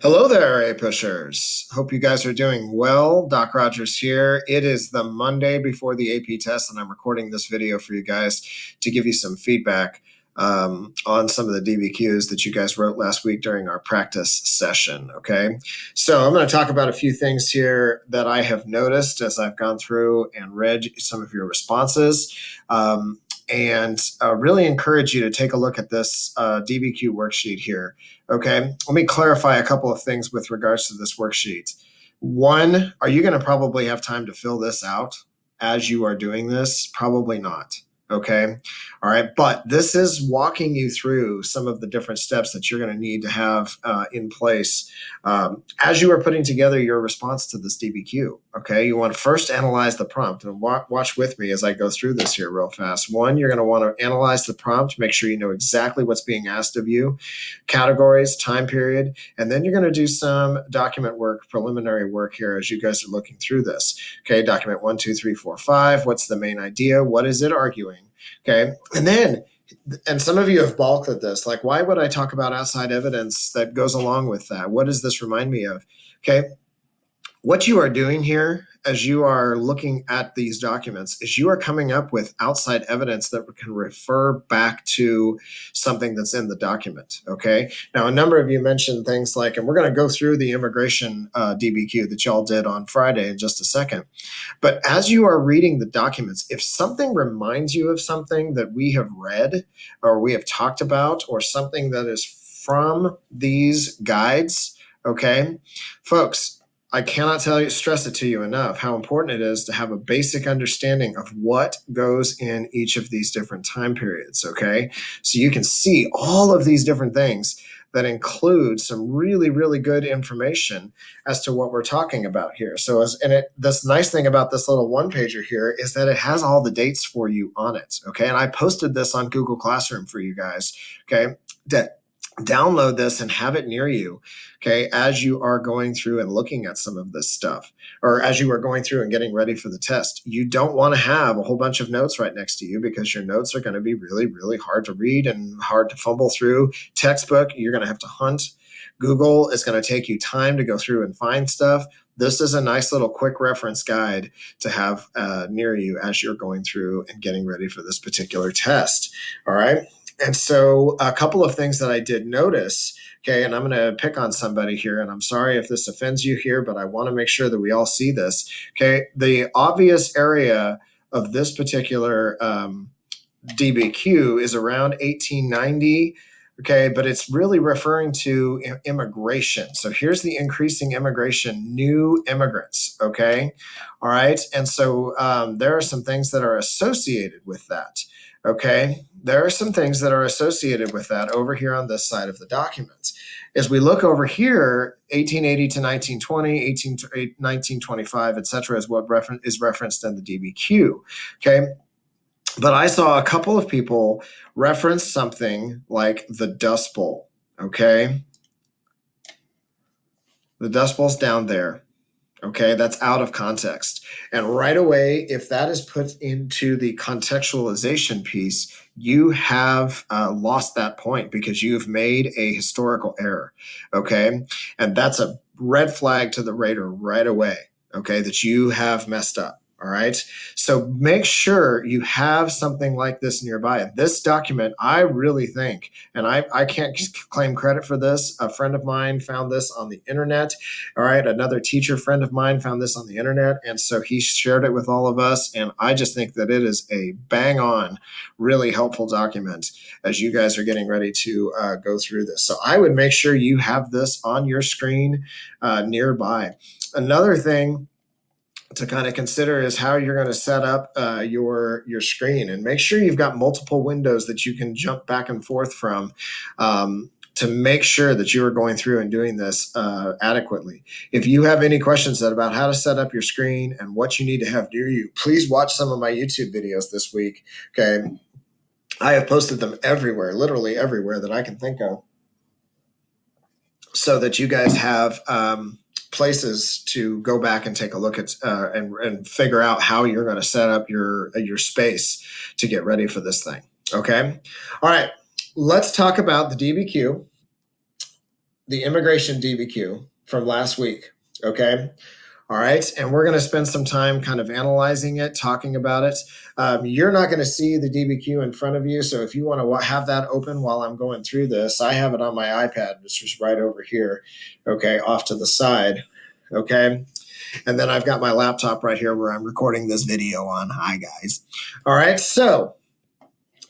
Hello there, A pushers. Hope you guys are doing well. Doc Rogers here. It is the Monday before the AP test, and I'm recording this video for you guys to give you some feedback on some of the DBQs that you guys wrote last week during our practice session. Okay, so I'm going to talk about a few things here that I have noticed as I've gone through and read some of your responses. And really encourage you to take a look at this DBQ worksheet here. Okay, let me clarify a couple of things with regards to this worksheet. One, are you going to probably have time to fill this out as you are doing this? Probably not. Okay, all right, but this is walking you through some of the different steps that you're going to need to have in place as you are putting together your response to this DBQ. Okay, you want to first analyze the prompt, and watch with me as I go through this here real fast. One, you're going to want to analyze the prompt, make sure you know exactly what's being asked of you, categories, time period, and then you're going to do some document work, preliminary work here as you guys are looking through this. Okay, document 1, 2, 3, 4, 5. What's the main idea? What is it arguing? Okay, and some of you have balked at this, like, why would I talk about outside evidence that goes along with that? What does this remind me of? Okay, what you are doing here as you are looking at these documents is you are coming up with outside evidence that can refer back to something that's in the document. Okay, now a number of you mentioned things like, and we're going to go through the immigration DBQ that y'all did on Friday in just a second, but as you are reading the documents, if something reminds you of something that we have read or we have talked about, or something that is from these guides, okay, folks, I cannot stress it to you enough how important it is to have a basic understanding of what goes in each of these different time periods, okay? So you can see all of these different things that include some really, really good information as to what we're talking about here. So, this nice thing about this little one-pager here is that it has all the dates for you on it, okay? And I posted this on Google Classroom for you guys, okay? Download this and have it near you, okay, as you are going through and looking at some of this stuff, or as you are going through and getting ready for the test. You don't want to have a whole bunch of notes right next to you, because your notes are going to be really, really hard to read and hard to fumble through. Textbook, you're going to have to hunt. Google is going to take you time to go through and find stuff. This is a nice little quick reference guide to have near you as you're going through and getting ready for this particular test. All right. And so a couple of things that I did notice, okay, and I'm going to pick on somebody here, and I'm sorry if this offends you here, but I want to make sure that we all see this, okay? The obvious area of this particular DBQ is around 1890, okay, but it's really referring to immigration. So here's the increasing immigration, new immigrants, okay? All right, and so there are some things that are associated with that. Okay, there are some things that are associated with that over here on this side of the document. As we look over here, 1880 to 1920, 1925, etc., is what is referenced in the DBQ. Okay, but I saw a couple of people reference something like the Dust Bowl. Okay, the Dust Bowl's down there. Okay, that's out of context. And right away, if that is put into the contextualization piece, you have lost that point, because you've made a historical error. Okay, and that's a red flag to the rater right away. Okay, that you have messed up. All right, so make sure you have something like this nearby. This document, I really think, and I can't claim credit for this. A friend of mine found this on the internet. All right, another teacher friend of mine found this on the internet, and so he shared it with all of us, and I just think that it is a bang on, really helpful document as you guys are getting ready to go through this. So I would make sure you have this on your screen nearby. Another thing to kind of consider is how you're going to set up your screen, and make sure you've got multiple windows that you can jump back and forth from to make sure that you are going through and doing this adequately. If you have any questions about how to set up your screen and what you need to have near you, please watch some of my YouTube videos this week. Okay, I have posted them everywhere, literally everywhere that I can think of, so that you guys have places to go back and take a look at and figure out how you're going to set up your space to get ready for this thing. Okay, all right, let's talk about the DBQ. the immigration DBQ from last week, okay? All right, and we're going to spend some time kind of analyzing it, talking about it. You're not going to see the DBQ in front of you, so if you want to have that open while I'm going through this, I have it on my iPad, which is right over here, okay, off to the side, okay? And then I've got my laptop right here where I'm recording this video on. Hi, guys. All right, so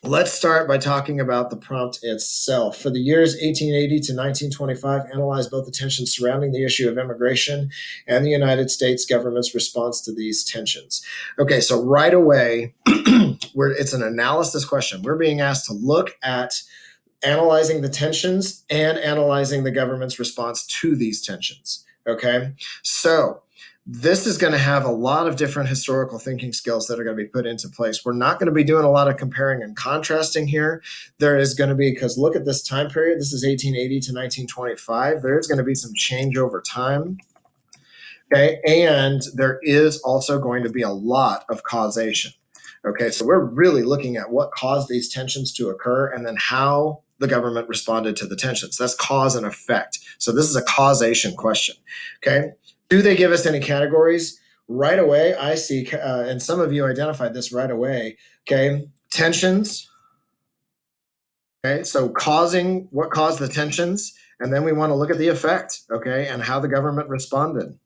let's start by talking about the prompt itself. For the years 1880 to 1925, analyze both the tensions surrounding the issue of immigration and the United States government's response to these tensions. Okay, so right away, it's an analysis question. We're being asked to look at analyzing the tensions and analyzing the government's response to these tensions. Okay, so this is going to have a lot of different historical thinking skills that are going to be put into place. We're not going to be doing a lot of comparing and contrasting here. There is going to be, because look at this time period, this is 1880 to 1925. There's going to be some change over time. Okay, and there is also going to be a lot of causation. Okay, so we're really looking at what caused these tensions to occur and then how the government responded to the tensions. That's cause and effect. So this is a causation question. Okay, do they give us any categories? Right away, I see, and some of you identified this right away. Okay, tensions. Okay, so what caused the tensions, and then we want to look at the effect, okay, and how the government responded.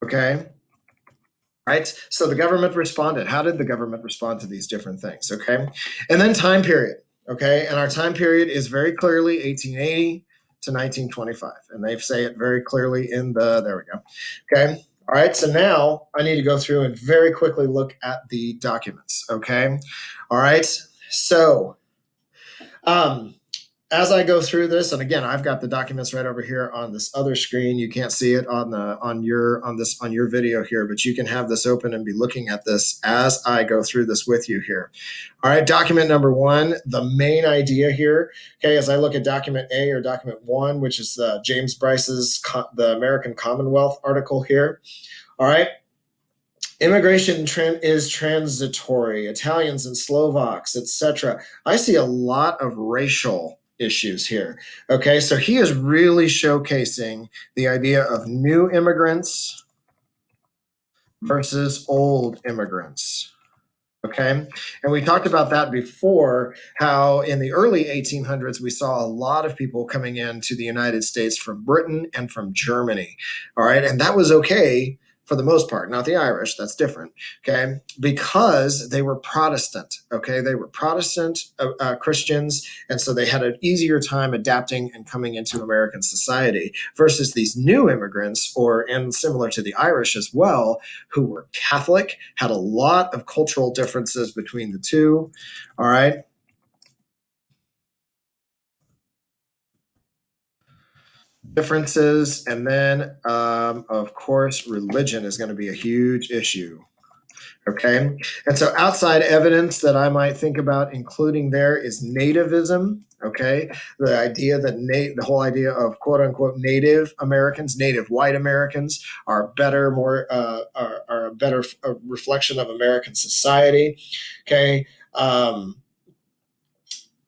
Okay, right? So the government responded. How did the government respond to these different things? Okay, and then time period. Okay, and our time period is very clearly 1880 to 1925, and they say it very clearly in the. There we go. Okay. All right, so now I need to go through and very quickly look at the documents, okay? All right, so as I go through this, and again, I've got the documents right over here on this other screen. You can't see it on your video here, but you can have this open and be looking at this as I go through this with you here. All right, document number one, the main idea here, okay, as I look at document A or document one, which is James Bryce's The American Commonwealth article here. All right, immigration is transitory. Italians and Slovaks, etc. I see a lot of racial issues here. Okay, so he is really showcasing the idea of new immigrants versus old immigrants. Okay, and we talked about that before, how in the early 1800s we saw a lot of people coming into the United States from Britain and from Germany. All right, and that was okay for the most part, not the Irish, that's different, okay, because they were Protestant, okay, they were Protestant Christians, and so they had an easier time adapting and coming into American society versus these new immigrants, and similar to the Irish as well, who were Catholic, had a lot of cultural differences between the two, all right. Differences, and then of course religion is going to be a huge issue. Okay, and so outside evidence that I might think about including there is nativism. Okay, the idea that the whole idea of quote unquote Native Americans, Native white Americans are better, are a better reflection of American society. Okay,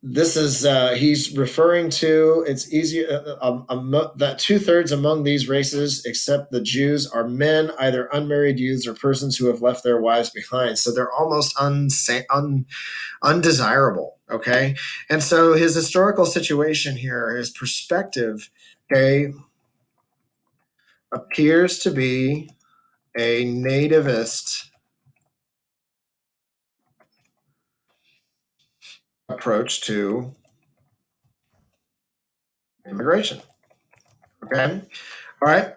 this is he's referring to it's easier that 2/3 among these races except the Jews are men, either unmarried youths or persons who have left their wives behind, so they're almost undesirable. Okay, and so his historical situation here, his perspective, okay, appears to be a nativist approach to immigration. Okay, all right.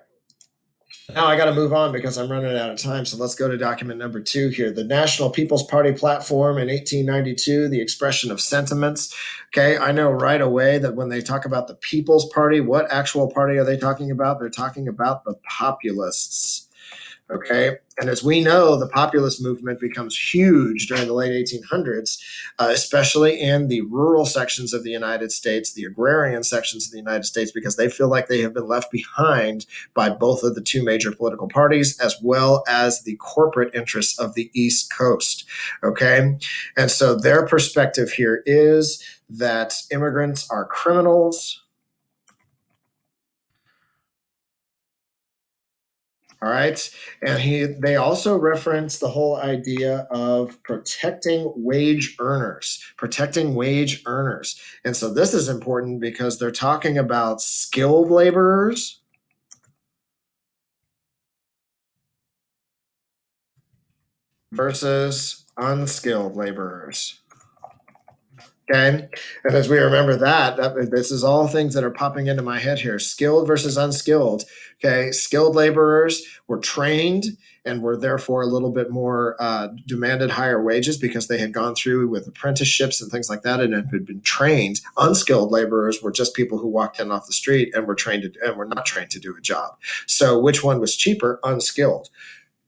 Now I got to move on because I'm running out of time. So let's go to document number two here. The National People's Party platform in 1892, the expression of sentiments. Okay, I know right away that when they talk about the People's Party, what actual party are they talking about? They're talking about the populists. Okay, and as we know, the populist movement becomes huge during the late 1800s, especially in the rural sections of the United States, the agrarian sections of the United States, because they feel like they have been left behind by both of the two major political parties, as well as the corporate interests of the East Coast. Okay, and so their perspective here is that immigrants are criminals, All right. And they also reference the whole idea of protecting wage earners. And so this is important because they're talking about skilled laborers versus unskilled laborers. Okay. And as we remember this is all things that are popping into my head here. Skilled versus unskilled. Okay. Skilled laborers were trained and were therefore a little bit more demanded higher wages because they had gone through with apprenticeships and things like that and had been trained. Unskilled laborers were just people who walked in off the street and were not trained to do a job. So which one was cheaper? Unskilled.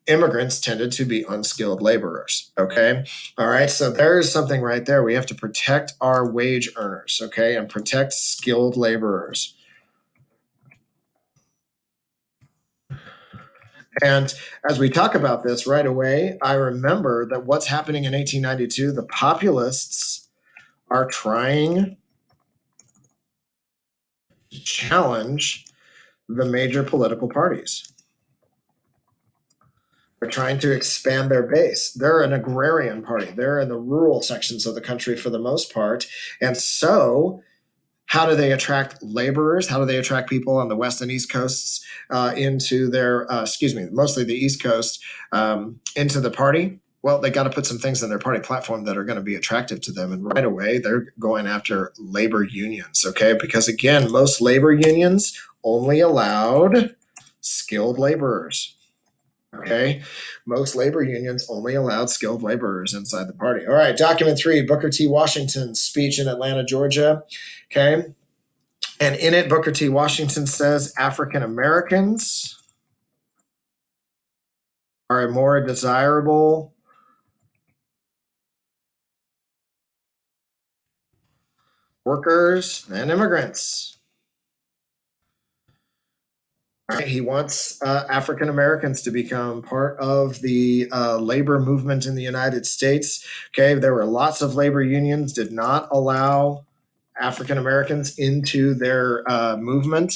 Immigrants tended to be unskilled laborers. Okay. All right. So there's something right there. We have to protect our wage earners. Okay. And protect skilled laborers. And as we talk about this right away, I remember that what's happening in 1892, the populists are trying to challenge the major political parties. They're trying to expand their base. They're an agrarian party. They're in the rural sections of the country for the most part. And so how do they attract laborers? How do they attract people on the west and east coasts into their, mostly the east coast, into the party? Well, they got to put some things in their party platform that are going to be attractive to them. And right away, they're going after labor unions, okay? Because again, most labor unions only allowed skilled laborers. Okay. Most labor unions only allowed skilled laborers inside the party. All right. Document 3, Booker T. Washington's speech in Atlanta, Georgia. Okay. And in it, Booker T. Washington says African Americans are a more desirable workers than immigrants. Right. He wants African Americans to become part of the labor movement in the United States. Okay. There were lots of labor unions, did not allow African Americans into their movement.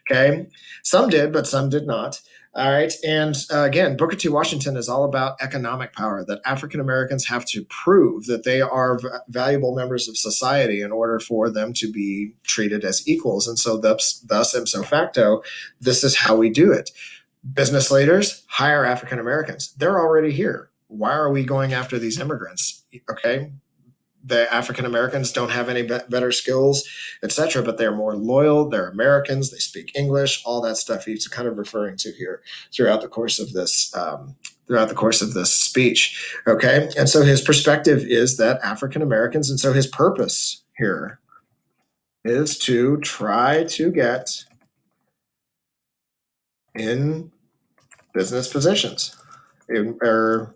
Okay. Some did, but some did not. All right. And again, Booker T. Washington is all about economic power, that African Americans have to prove that they are valuable members of society in order for them to be treated as equals. And so, thus, ipso facto, this is how we do it. Business leaders hire African Americans. They're already here. Why are we going after these immigrants? Okay. The African Americans don't have any better skills, etc., but they're more loyal. They're Americans. They speak English. All that stuff he's kind of referring to here throughout the course of this speech. Okay, and so his perspective is that African Americans, and so his purpose here is to try to get in business positions or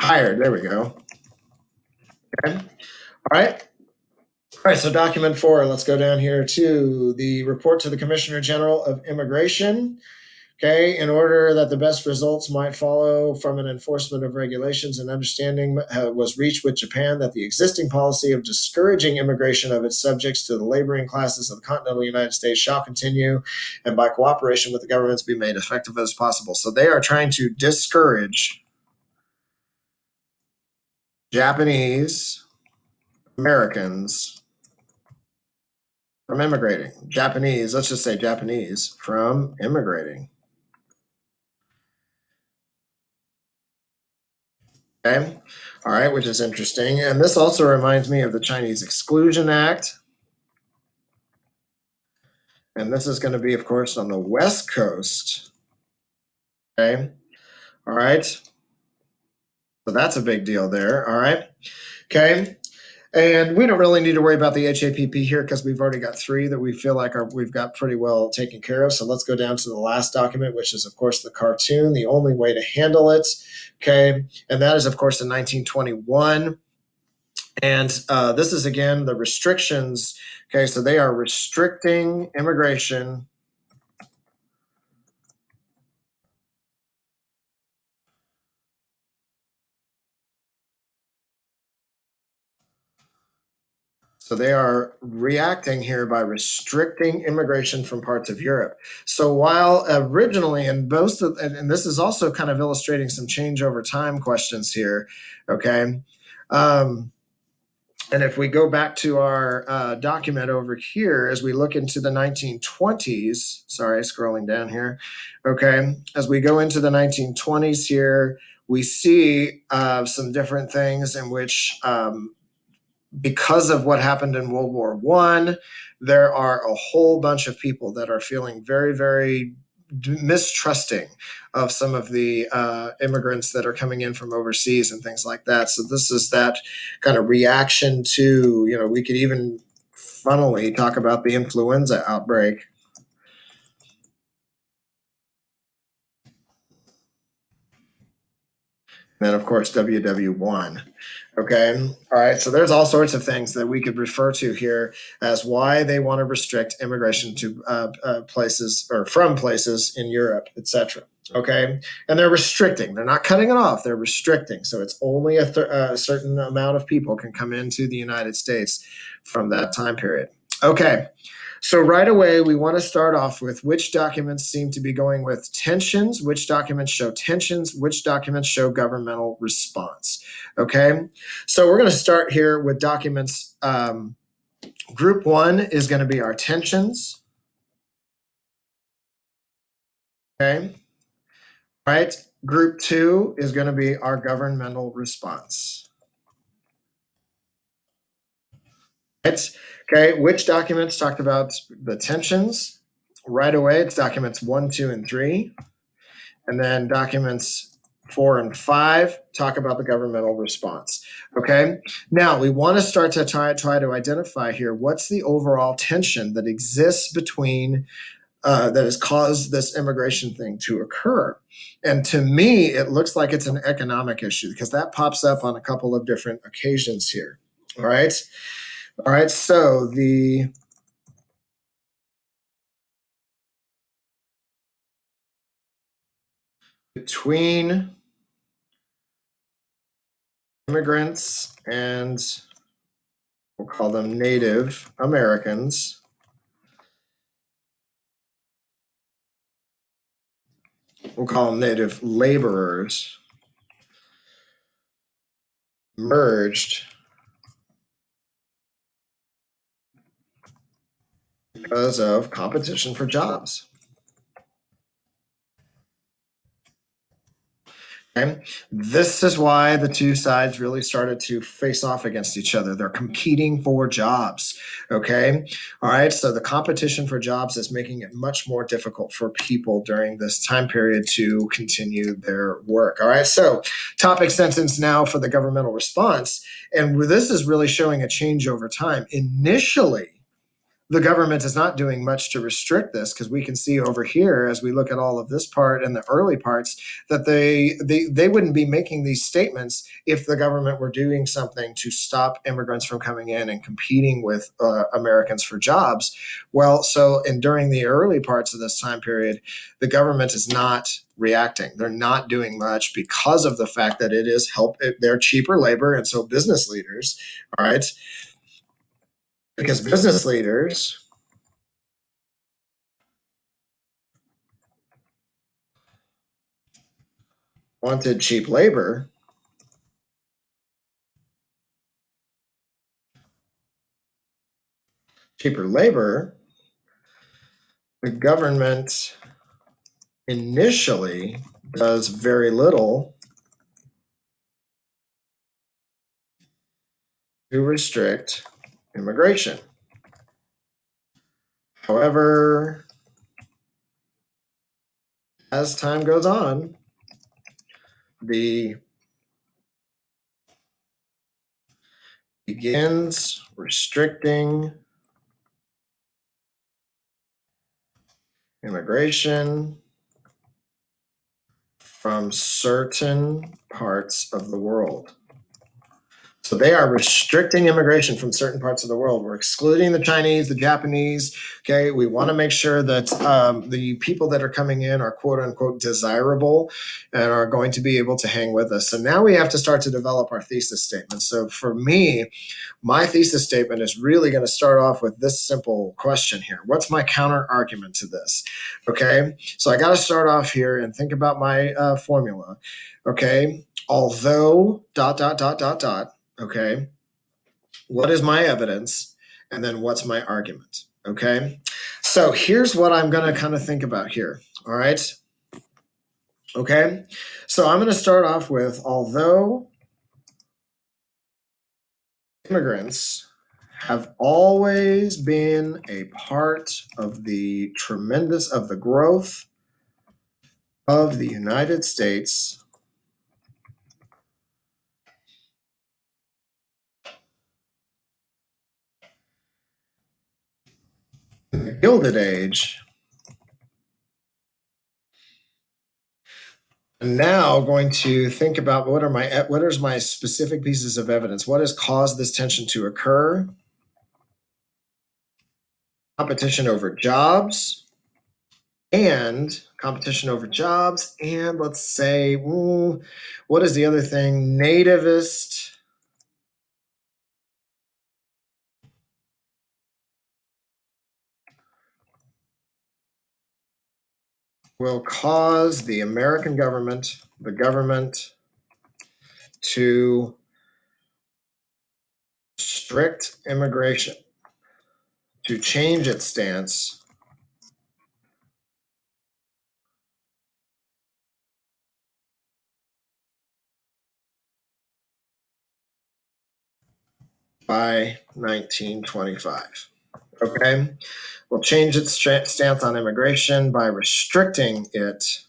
hired. There we go. Okay. All right. All right, so document 4, let's go down here to the report to the Commissioner General of Immigration. Okay, in order that the best results might follow from an enforcement of regulations, and understanding was reached with Japan that the existing policy of discouraging immigration of its subjects to the laboring classes of the continental United States shall continue, and by cooperation with the governments be made effective as possible. So they are trying to discourage Japanese Americans from immigrating. Japanese, let's just say Japanese, from immigrating. Okay. All right, which is interesting. And this also reminds me of the Chinese Exclusion Act. And this is going to be, of course, on the West Coast. Okay. All right. So that's a big deal there. All right. Okay. And we don't really need to worry about the HAPP here because we've already got 3 that we feel like we've got pretty well taken care of. So let's go down to the last document, which is, of course, the cartoon, the only way to handle it. Okay. And that is, of course, in 1921. And this is, again, the restrictions. Okay. So they are restricting immigration So they are reacting here by restricting immigration from parts of Europe. So while originally, and most of, and this is also kind of illustrating some change over time questions here, okay? And if we go back to our document over here, as we look into the 1920s, sorry, scrolling down here, okay, as we go into the 1920s here, we see some different things in which because of what happened in World War I, there are a whole bunch of people that are feeling very, very mistrusting of some of the immigrants that are coming in from overseas and things like that. So this is that kind of reaction to, we could even funnily talk about the influenza outbreak. And then, of course, WW1. Okay. All right. So there's all sorts of things that we could refer to here as why they want to restrict immigration to places or from places in Europe, etc. Okay. And they're restricting. They're not cutting it off. They're restricting. So it's only a certain amount of people can come into the United States from that time period. Okay. So right away, we want to start off with which documents seem to be going with tensions, which documents show tensions, which documents show governmental response. Okay, so we're going to start here with documents. Group 1 is going to be our tensions. Okay, right. Group 2 is going to be our governmental response. Right. Okay, which documents talked about the tensions? Right away, it's documents 1, 2, and 3. And then documents 4 and 5 talk about the governmental response. Okay. Now we want to start to try to identify here what's the overall tension that exists between that has caused this immigration thing to occur. And to me, it looks like it's an economic issue because that pops up on a couple of different occasions here. All right. All right. So the between immigrants and we'll call them Native Americans. We'll call them Native laborers, merged because of competition for jobs. Okay. This is why the two sides really started to face off against each other. They're competing for jobs. Okay. All right. So the competition for jobs is making it much more difficult for people during this time period to continue their work. All right. So topic sentence now for the governmental response. And this is really showing a change over time. Initially, the government is not doing much to restrict this because we can see over here as we look at all of this part and the early parts that they wouldn't be making these statements if the government were doing something to stop immigrants from coming in and competing with Americans for jobs. Well, so and during the early parts of this time period, the government is not reacting. They're not doing much because of the fact that it is they're cheaper labor, and so business leaders, all right, because business leaders wanted cheap labor, cheaper labor, the government initially does very little to restrict immigration. However, as time goes on, the begins restricting immigration from certain parts of the world. So they are restricting immigration from certain parts of the world. We're excluding the Chinese, the Japanese. Okay, we want to make sure that the people that are coming in are quote unquote desirable and are going to be able to hang with us. So now we have to start to develop our thesis statement. So for me, my thesis statement is really going to start off with this simple question here. What's my counter argument to this? Okay, so I got to start off here and think about my formula. Okay, although dot. Okay, what is my evidence? And then what's my argument? Okay, so here's what I'm going to kind of think about here. All right. Okay, so I'm going to start off with although immigrants have always been a part of the growth of the United States, in the Gilded Age. I'm now going to think about what are my specific pieces of evidence? What has caused this tension to occur? Competition over jobs, and let's say, what is the other thing? Nativist will cause the American government, to restrict immigration, to change its stance by 1925. Okay, will change its stance on immigration by restricting it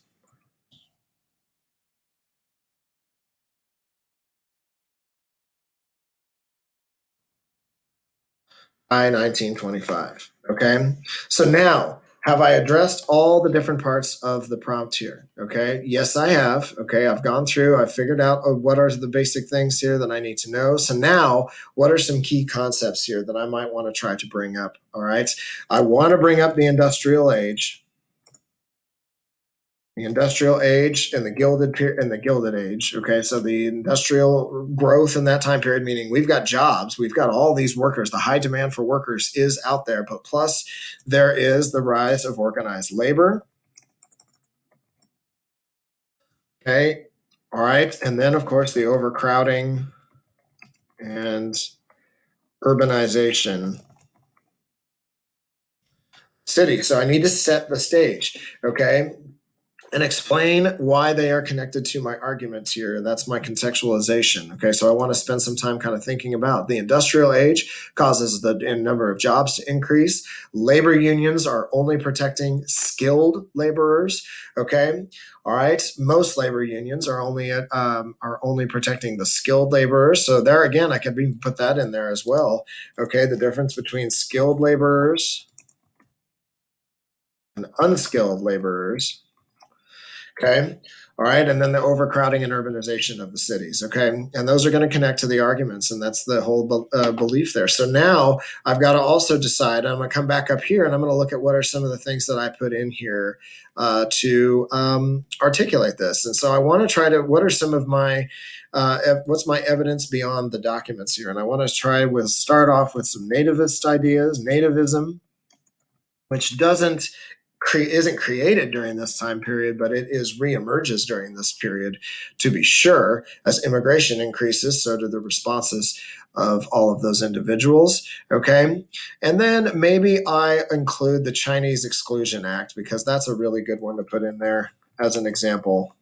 by 1925. Okay, so now have I addressed all the different parts of the prompt here? Okay, yes, I have. Okay, I've gone through, I've figured out what are the basic things here that I need to know. So now, what are some key concepts here that I might want to try to bring up? All right, I want to bring up the industrial age. The industrial age and the gilded age. Okay, so the industrial growth in that time period, meaning we've got jobs, we've got all these workers. The high demand for workers is out there, but plus there is the rise of organized labor. Okay, all right, and then of course the overcrowding and urbanization city. So I need to set the stage. Okay, and explain why they are connected to my arguments here. That's my contextualization. Okay, so I want to spend some time kind of thinking about the industrial age causes the number of jobs to increase. Labor unions are only protecting skilled laborers. Okay, all right. Most labor unions are only protecting the skilled laborers. So there again, I could even put that in there as well. Okay, the difference between skilled laborers and unskilled laborers. Okay. All right. And then the overcrowding and urbanization of the cities. Okay. And those are going to connect to the arguments. And that's the whole belief there. So now I've got to also decide, I'm going to come back up here and I'm going to look at what are some of the things that I put in here to articulate this. And so I want to what are some of my, what's my evidence beyond the documents here? And I want to start off with some nativist ideas, nativism, which isn't created during this time period, but it reemerges during this period, to be sure. As immigration increases, so do the responses of all of those individuals. Okay, and then maybe I include the Chinese Exclusion Act because that's a really good one to put in there as an example.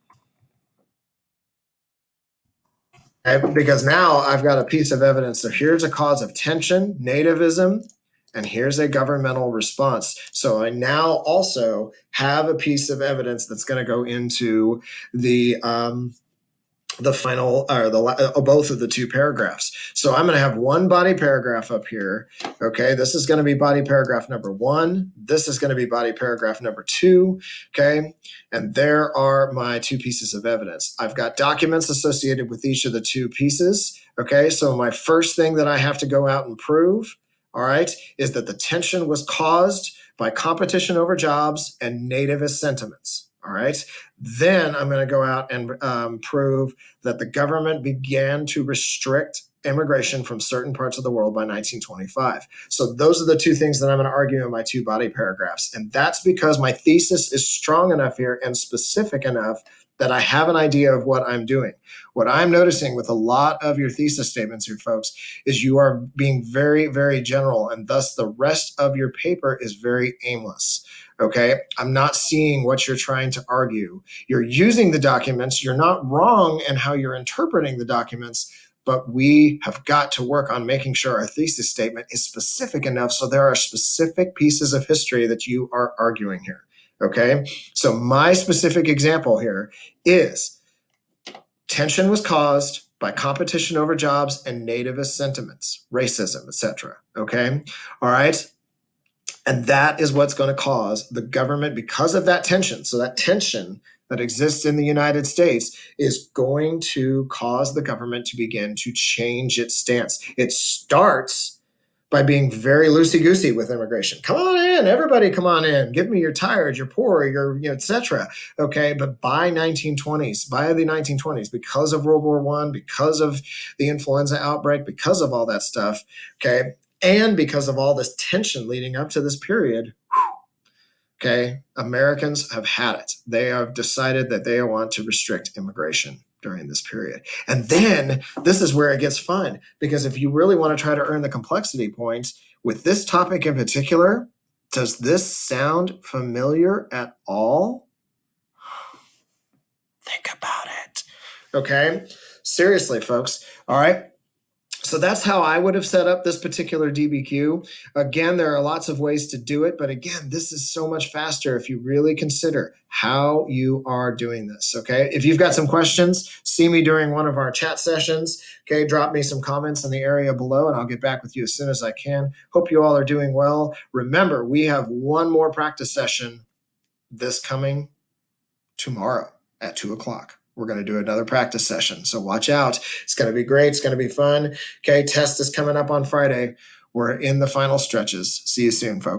Because now I've got a piece of evidence. So here's a cause of tension, nativism, and here's a governmental response. So I now also have a piece of evidence that's going to go into the the final or both of the two paragraphs. So I'm going to have one body paragraph up here. Okay, this is going to be body paragraph number 1. This is going to be body paragraph number 2. Okay, and there are my two pieces of evidence. I've got documents associated with each of the two pieces. Okay, so my first thing that I have to go out and prove, all right, is that the tension was caused by competition over jobs and nativist sentiments. All right. Then I'm going to go out and prove that the government began to restrict immigration from certain parts of the world by 1925. So those are the two things that I'm going to argue in my two body paragraphs. And that's because my thesis is strong enough here and specific enough that I have an idea of what I'm doing. What I'm noticing with a lot of your thesis statements here, folks, is you are being very, very general, and thus the rest of your paper is very aimless. Okay, I'm not seeing what you're trying to argue. You're using the documents. You're not wrong in how you're interpreting the documents, but we have got to work on making sure our thesis statement is specific enough so there are specific pieces of history that you are arguing here. Okay, so my specific example here is tension was caused by competition over jobs and nativist sentiments, racism, etc. Okay, all right. And that is what's going to cause the government, because of that tension. So that tension that exists in the United States is going to cause the government to begin to change its stance. It starts by being very loosey-goosey with immigration. Come on in, everybody come on in. Give me your tired, you're poor, you're, etc. Okay, but by the 1920s, because of World War I, because of the influenza outbreak, because of all that stuff, okay, and because of all this tension leading up to this period, okay, Americans have had it. They have decided that they want to restrict immigration during this period. And then this is where it gets fun, because if you really want to try to earn the complexity points with this topic in particular, does this sound familiar at all? Think about it. Okay, seriously, folks. All right. So that's how I would have set up this particular DBQ. Again, there are lots of ways to do it, but again, this is so much faster if you really consider how you are doing this, okay? If you've got some questions, see me during one of our chat sessions, okay? Drop me some comments in the area below and I'll get back with you as soon as I can. Hope you all are doing well. Remember, we have one more practice session this coming tomorrow at 2 o'clock. We're going to do another practice session. So watch out. It's going to be great. It's going to be fun. Okay, test is coming up on Friday. We're in the final stretches. See you soon, folks.